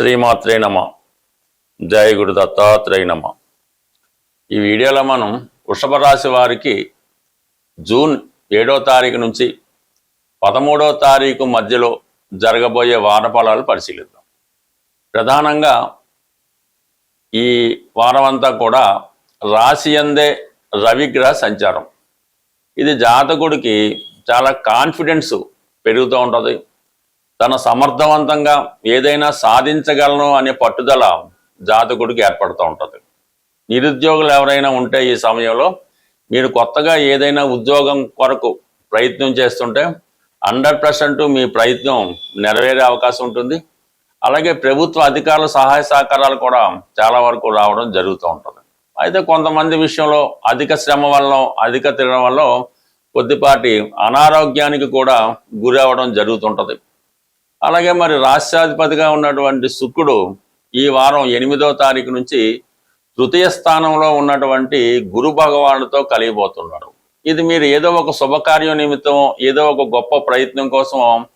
శ్రీమాత్రే నమ. జయ గురు దత్తాత్రేయ నమ. ఈ వీడియోలో మనం వృషభ రాశి వారికి జూన్ 7వ తారీఖు నుంచి 13వ తారీఖు మధ్యలో జరగబోయే వార ఫలాలు పరిశీలిద్దాం. ప్రధానంగా ఈ వారమంతా కూడా రాశి యందే రవిగ్రహ సంచారం. ఇది జాతకుడికి చాలా కాన్ఫిడెన్స్ పెరుగుతూ ఉంటుంది. తన సమర్థవంతంగా ఏదైనా సాధించగలను అనే పట్టుదల జాతకుడికి ఏర్పడుతూ ఉంటుంది. నిరుద్యోగులు ఎవరైనా ఉంటే ఈ సమయంలో మీరు కొత్తగా ఏదైనా ఉద్యోగం కొరకు ప్రయత్నం చేస్తుంటే 100% మీ ప్రయత్నం నెరవేరే అవకాశం ఉంటుంది. అలాగే ప్రభుత్వ అధికారుల సహాయ సహకారాలు కూడా చాలా వరకు రావడం జరుగుతూ ఉంటుంది. అయితే కొంతమంది విషయంలో అధిక శ్రమ వల్ల అధిక తిరగడం వల్ల కొద్దిపాటి అనారోగ్యానికి కూడా గురి అవ్వడం జరుగుతుంటుంది. అలాగే మరి రాష్ట్రాధిపతిగా ఉన్నటువంటి శుక్రుడు ఈ వారం 8వ తారీఖు నుంచి తృతీయ స్థానంలో ఉన్నటువంటి గురు భగవానుడితో కలిగిపోతున్నాడు. ఇది మీరు ఏదో ఒక శుభకార్యం నిమిత్తం ఏదో ఒక గొప్ప ప్రయత్నం కోసం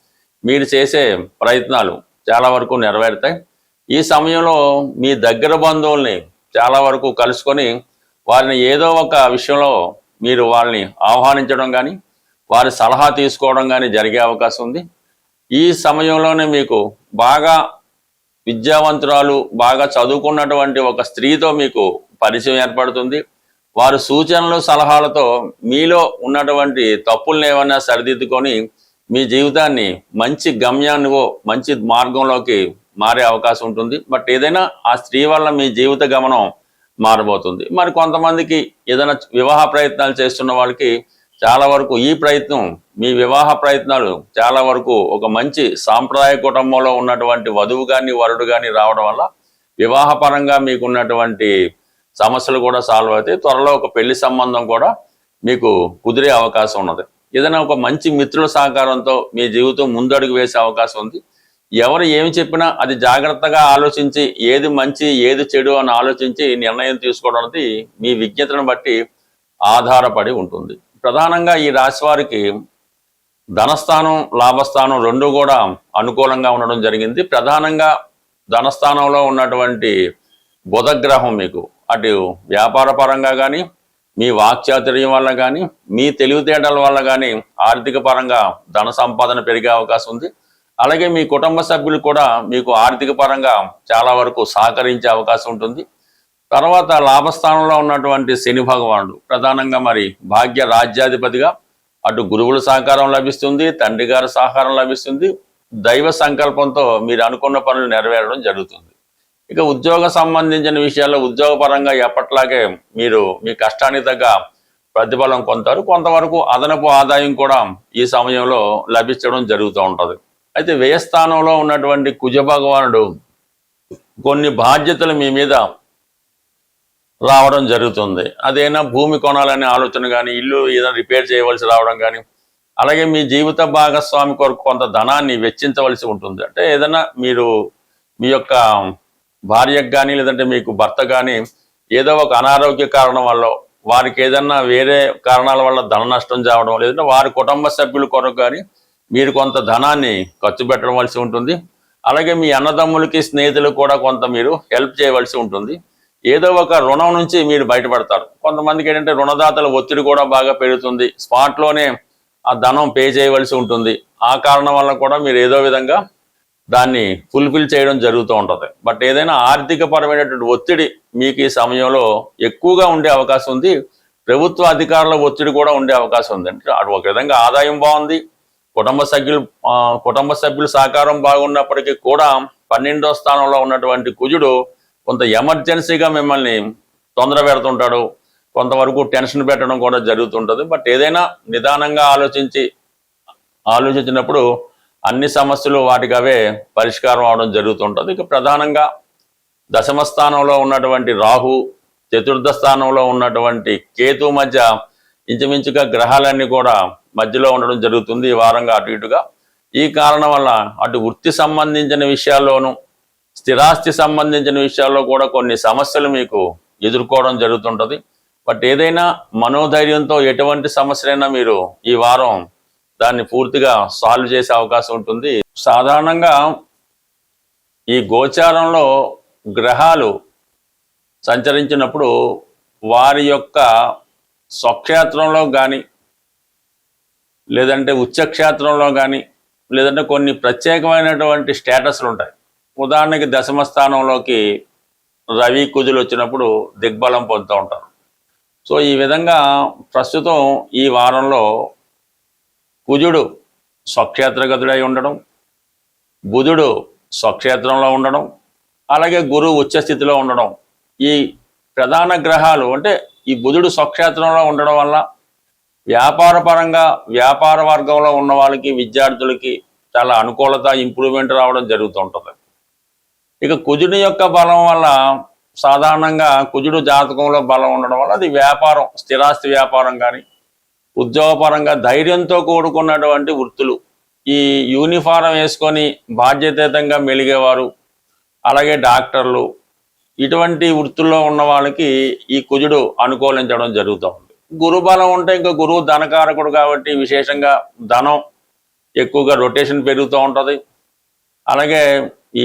మీరు చేసే ప్రయత్నాలు చాలా వరకు నెరవేరుతాయి. ఈ సమయంలో మీ దగ్గర బంధువుల్ని చాలా వరకు కలుసుకొని వారిని ఏదో ఒక విషయంలో మీరు వాళ్ళని ఆహ్వానించడం కానీ వారి సలహా తీసుకోవడం కానీ జరిగే అవకాశం ఉంది. ఈ సమయంలోనే మీకు బాగా విద్యావంతురాలు బాగా చదువుకున్నటువంటి ఒక స్త్రీతో మీకు పరిచయం ఏర్పడుతుంది. వారి సూచనలు సలహాలతో మీలో ఉన్నటువంటి తప్పులను ఏమైనా సరిదిద్దుకొని మీ జీవితాన్ని మంచి గమ్యానివో మంచి మార్గంలోకి మారే అవకాశం ఉంటుంది. బట్ ఏదైనా ఆ స్త్రీ వల్ల మీ జీవిత గమనం మారబోతుంది. మరి కొంతమందికి ఏదైనా వివాహ ప్రయత్నాలు చేస్తున్న వాళ్ళకి చాలా వరకు ఈ ప్రయత్నం మీ వివాహ ప్రయత్నాలు చాలా వరకు ఒక మంచి సాంప్రదాయ కుటుంబంలో ఉన్నటువంటి వధువు కానీ వరుడు కానీ రావడం వల్ల వివాహపరంగా మీకు ఉన్నటువంటి సమస్యలు కూడా సాల్వ్ అవుతాయి. త్వరలో ఒక పెళ్లి సంబంధం కూడా మీకు కుదిరే అవకాశం ఉన్నది. ఏదైనా ఒక మంచి మిత్రుల సహకారంతో మీ జీవితం ముందడుగు వేసే అవకాశం ఉంది. ఎవరు ఏమి చెప్పినా అది జాగ్రత్తగా ఆలోచించి ఏది మంచి ఏది చెడు అని ఆలోచించి నిర్ణయం తీసుకోవడం అనేది మీ విజ్ఞతను బట్టి ఆధారపడి ఉంటుంది. ప్రధానంగా ఈ రాశి వారికి ధనస్థానం లాభస్థానం రెండు కూడా అనుకూలంగా ఉండడం జరిగింది. ప్రధానంగా ధనస్థానంలో ఉన్నటువంటి బుధగ్రహం మీకు అటు వ్యాపార పరంగా కానీ మీ వాక్చాతుర్యం వల్ల కానీ మీ తెలివితేటల వల్ల కానీ ఆర్థిక పరంగా ధన సంపాదన పెరిగే అవకాశం ఉంది. అలాగే మీ కుటుంబ సభ్యులు కూడా మీకు ఆర్థిక పరంగా చాలా వరకు సహకరించే అవకాశం ఉంటుంది. తర్వాత లాభస్థానంలో ఉన్నటువంటి శని భగవానుడు ప్రధానంగా మరి భాగ్య రాజ్యాధిపతిగా అటు గురువుల సహకారం లభిస్తుంది, తండ్రి గారి సహకారం లభిస్తుంది. దైవ సంకల్పంతో మీరు అనుకున్న పనులు నెరవేరడం జరుగుతుంది. ఇక ఉద్యోగ సంబంధించిన విషయాల్లో ఉద్యోగపరంగా ఎప్పట్లాగే మీరు మీ కష్టానికి తగ్గ ప్రతిఫలం పొందుతారు. కొంతవరకు అదనపు ఆదాయం కూడా ఈ సమయంలో లభించడం జరుగుతూ ఉంటుంది. అయితే వ్యయస్థానంలో ఉన్నటువంటి కుజ భగవానుడు కొన్ని బాధ్యతలు మీ మీద రావడం జరుగుతుంది. అదైనా భూమి కొనాలనే ఆలోచన కానీ ఇల్లు ఏదైనా రిపేర్ చేయవలసి రావడం కానీ అలాగే మీ జీవిత భాగస్వామి కొరకు కొంత ధనాన్ని వెచ్చించవలసి ఉంటుంది. అంటే ఏదైనా మీరు మీ యొక్క భార్యకు కానీ లేదంటే మీకు భర్త కానీ ఏదో ఒక అనారోగ్య కారణం వల్ల వారికి ఏదన్నా వేరే కారణాల వల్ల ధన నష్టం చేయడం లేదంటే వారి కుటుంబ సభ్యుల కొరకు కానీ మీరు కొంత ధనాన్ని ఖర్చు పెట్టవలసి ఉంటుంది. అలాగే మీ అన్నదమ్ములకి స్నేహితులకు కూడా కొంత మీరు హెల్ప్ చేయవలసి ఉంటుంది. ఏదో ఒక రుణం నుంచి మీరు బయటపడతారు. కొంతమందికి ఏంటంటే రుణదాతల ఒత్తిడి కూడా బాగా పెరుగుతుంది. స్పాట్లోనే ఆ ధనం పే చేయవలసి ఉంటుంది. ఆ కారణం వల్ల కూడా మీరు ఏదో విధంగా దాన్ని ఫుల్ఫిల్ చేయడం జరుగుతూ ఉంటుంది. బట్ ఏదైనా ఆర్థిక పరమైనటువంటి ఒత్తిడి మీకు ఈ సమయంలో ఎక్కువగా ఉండే అవకాశం ఉంది. ప్రభుత్వ అధికారుల ఒత్తిడి కూడా ఉండే అవకాశం ఉంది. అంటే అటు ఒక విధంగా ఆదాయం బాగుంది, కుటుంబ సభ్యుల సహకారం బాగున్నప్పటికీ కూడా 12వ స్థానంలో ఉన్నటువంటి కుజుడు కొంత ఎమర్జెన్సీగా మిమ్మల్ని తొందర పెడుతుంటాడు. కొంతవరకు టెన్షన్ పెట్టడం కూడా జరుగుతుంటుంది. బట్ ఏదైనా నిదానంగా ఆలోచించినప్పుడు అన్ని సమస్యలు వాటికి అవే పరిష్కారం అవడం జరుగుతుంటుంది. ఇక ప్రధానంగా దశమ స్థానంలో ఉన్నటువంటి రాహు, చతుర్థ స్థానంలో ఉన్నటువంటి కేతు మధ్య ఇంచుమించుగా గ్రహాలన్నీ కూడా మధ్యలో ఉండడం జరుగుతుంది ఈ వారంగా అటు ఇటుగా. ఈ కారణం వల్ల అటు వృత్తి సంబంధించిన విషయాల్లోనూ స్థిరాస్తి సంబంధించిన విషయాల్లో కూడా కొన్ని సమస్యలు మీకు ఎదుర్కోవడం జరుగుతుంటుంది. బట్ ఏదైనా మనోధైర్యంతో ఎటువంటి సమస్యలైనా మీరు ఈ వారం దాన్ని పూర్తిగా సాల్వ్ చేసే అవకాశం ఉంటుంది. సాధారణంగా ఈ గోచారంలో గ్రహాలు సంచరించినప్పుడు వారి యొక్క స్వక్షేత్రంలో కానీ లేదంటే ఉచ్చక్షేత్రంలో కానీ లేదంటే కొన్ని ప్రత్యేకమైనటువంటి స్టేటస్లు ఉంటాయి. ఉదాహరణకి దశమ స్థానంలోకి రవి కుజులు వచ్చినప్పుడు దిగ్బలం పొందుతూ ఉంటారు. సో ఈ విధంగా ప్రస్తుతం ఈ వారంలో కుజుడు స్వక్షేత్రగతుడై ఉండడం, బుధుడు స్వక్షేత్రంలో ఉండడం, అలాగే గురువు ఉచ్చస్థితిలో ఉండడం, ఈ ప్రధాన గ్రహాలు అంటే ఈ బుధుడు స్వక్షేత్రంలో ఉండడం వల్ల వ్యాపారపరంగా వ్యాపార వర్గంలో ఉన్న వాళ్ళకి విద్యార్థులకి చాలా అనుకూలత ఇంప్రూవ్మెంట్ రావడం జరుగుతూ ఉంటుంది. ఇక కుజుడి యొక్క బలం వల్ల సాధారణంగా కుజుడు జాతకంలో బలం ఉండడం వల్ల అది వ్యాపారం, స్థిరాస్తి వ్యాపారం కానీ ఉద్యోగపరంగా ధైర్యంతో కూడుకున్నటువంటి వృత్తులు, ఈ యూనిఫారం వేసుకొని బాధ్యతాయుతంగా మెలిగేవారు, అలాగే డాక్టర్లు, ఇటువంటి వృత్తుల్లో ఉన్న వాళ్ళకి ఈ కుజుడు అనుకూలించడం జరుగుతూ ఉంది. గురుబలం ఉంటే ఇంకా గురువు ధనకారకుడు కాబట్టి విశేషంగా ధనం ఎక్కువగా రొటేషన్ పెరుగుతూ ఉంటుంది. అలాగే ఈ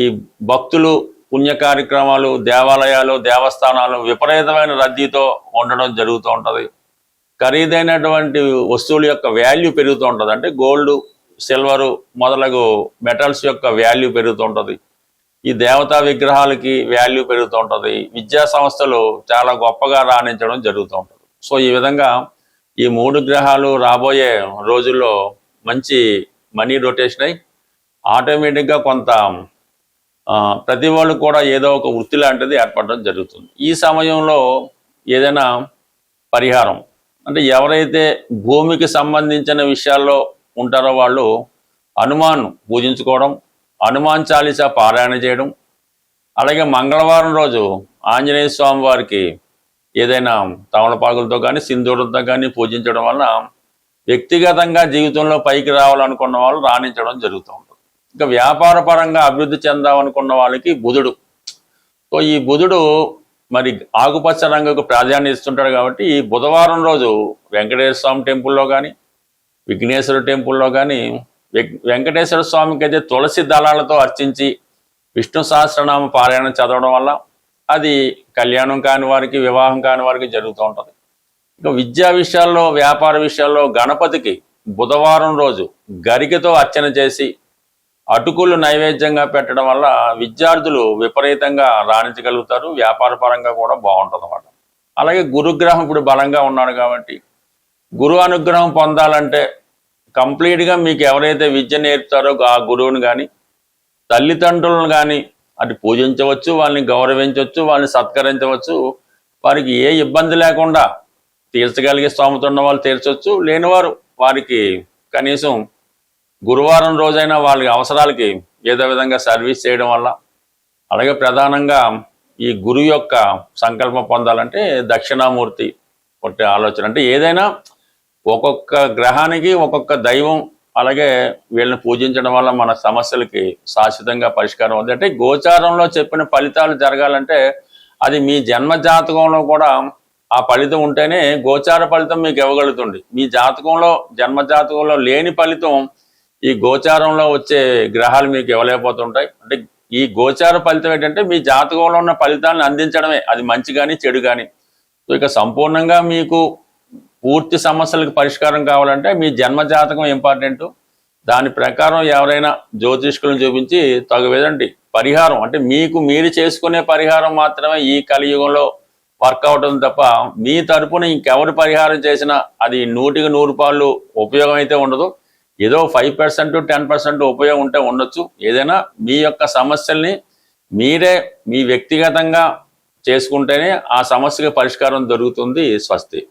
భక్తులు, పుణ్య కార్యక్రమాలు, దేవాలయాలు, దేవస్థానాలు విపరీతమైన రద్దీతో ఉండడం జరుగుతూ ఉంటుంది. ఖరీదైనటువంటి వస్తువుల యొక్క వాల్యూ పెరుగుతూ ఉంటుంది. అంటే గోల్డ్, సిల్వరు మొదలగు మెటల్స్ యొక్క వాల్యూ పెరుగుతూ ఉంటుంది. ఈ దేవతా విగ్రహాలకి వాల్యూ పెరుగుతూ ఉంటుంది. విద్యా సంస్థలు చాలా గొప్పగా రాణించడం జరుగుతూ ఉంటుంది. సో ఈ విధంగా ఈ 3 గ్రహాలు రాబోయే రోజుల్లో మంచి మనీ రొటేషన్ అయి ఆటోమేటిక్గా కొంత ప్రతి వాళ్ళు కూడా ఏదో ఒక వృత్తి లాంటిది ఏర్పడడం జరుగుతుంది. ఈ సమయంలో ఏదైనా పరిహారం అంటే ఎవరైతే భూమికి సంబంధించిన విషయాల్లో ఉంటారో వాళ్ళు హనుమాన్ పూజించుకోవడం, హనుమాన్ చాలీసా పారాయణ చేయడం, అలాగే మంగళవారం రోజు ఆంజనేయ స్వామి వారికి ఏదైనా తమలపాకులతో కానీ సింధూరంతో కానీ పూజించడం వలన వ్యక్తిగతంగా జీవితంలో పైకి రావాలనుకున్న వాళ్ళు రాణించడం జరుగుతూ ఉంటుంది. ఇంకా వ్యాపార పరంగా అభివృద్ధి చెందాలనుకున్న వాళ్ళకి బుధుడు, సో ఈ బుధుడు మరి ఆకుపచ్చ రంగుకు ప్రాధాన్యత ఇస్తుంటాడు కాబట్టి ఈ బుధవారం రోజు వెంకటేశ్వర స్వామి టెంపుల్లో కానీ విఘ్నేశ్వర టెంపుల్లో కానీ వెంకటేశ్వర స్వామికి అయితే తులసి దళాలతో అర్చించి విష్ణు సహస్రనామ పారాయణం చదవడం వల్ల అది కళ్యాణం కాని వారికి, వివాహం కాని వారికి జరుగుతూ ఉంటుంది. ఇక విద్యా విషయాల్లో, వ్యాపార విషయాల్లో గణపతికి బుధవారం రోజు గరికతో అర్చన చేసి అటుకులు నైవేద్యంగా పెట్టడం వల్ల విద్యార్థులు విపరీతంగా రాణించగలుగుతారు. వ్యాపార పరంగా కూడా బాగుంటుంది అన్నమాట. అలాగే గురుగ్రహం ఇప్పుడు బలంగా ఉన్నాడు కాబట్టి గురు అనుగ్రహం పొందాలంటే కంప్లీట్గా మీకు ఎవరైతే విద్య నేర్పుతారో ఆ గురువుని కానీ తల్లిదండ్రులను కానీ అది పూజించవచ్చు, వాళ్ళని గౌరవించవచ్చు, వాళ్ళని సత్కరించవచ్చు. వారికి ఏ ఇబ్బంది లేకుండా తీర్చగలిగే స్తోమత ఉన్న వాళ్ళు తీర్చవచ్చు, లేనివారు వారికి కనీసం గురువారం రోజైనా వాళ్ళ అవసరాలకి ఏదో విధంగా సర్వీస్ చేయడం వల్ల, అలాగే ప్రధానంగా ఈ గురువు యొక్క సంకల్పం పొందాలంటే దక్షిణామూర్తి ఒకటి ఆలోచన. అంటే ఏదైనా ఒక్కొక్క గ్రహానికి ఒక్కొక్క దైవం, అలాగే వీళ్ళని పూజించడం వల్ల మన సమస్యలకి శాశ్వతంగా పరిష్కారం ఉంది. అంటే గోచారంలో చెప్పిన ఫలితాలు జరగాలంటే అది మీ జన్మ జాతకంలో కూడా ఆ ఫలితం ఉంటేనే గోచార ఫలితం మీకు ఇవ్వగలుగుతుంది. మీ జాతకంలో, జన్మ జాతకంలో లేని ఫలితం ఈ గోచారంలో వచ్చే గ్రహాలు మీకు ఇవ్వలేకపోతుంటాయి. అంటే ఈ గోచార ఫలితం ఏంటంటే మీ జాతకంలో ఉన్న ఫలితాలను అందించడమే, అది మంచి కానీ చెడు కానీ. సో ఇక సంపూర్ణంగా మీకు పూర్తి సమస్యలకు పరిష్కారం కావాలంటే మీ జన్మ జాతకం ఇంపార్టెంట్. దాని ప్రకారం ఎవరైనా జ్యోతిష్కులను చూపించి తగువేదండి పరిహారం, అంటే మీకు మీరు చేసుకునే పరిహారం మాత్రమే ఈ కలియుగంలో వర్కౌట్ అవుతుంది తప్ప మీ తరపున ఇంకెవరు పరిహారం చేసినా అది 100కి 100 ఉపయోగం అయితే ఉండదు. ఏదో 5% 10% ఉపయోగం ఉంటే ఉండొచ్చు. ఏదైనా మీ యొక్క సమస్యల్ని మీరే మీ వ్యక్తిగతంగా చేసుకుంటేనే ఆ సమస్యకి పరిష్కారం దొరుకుతుంది. స్వస్తి.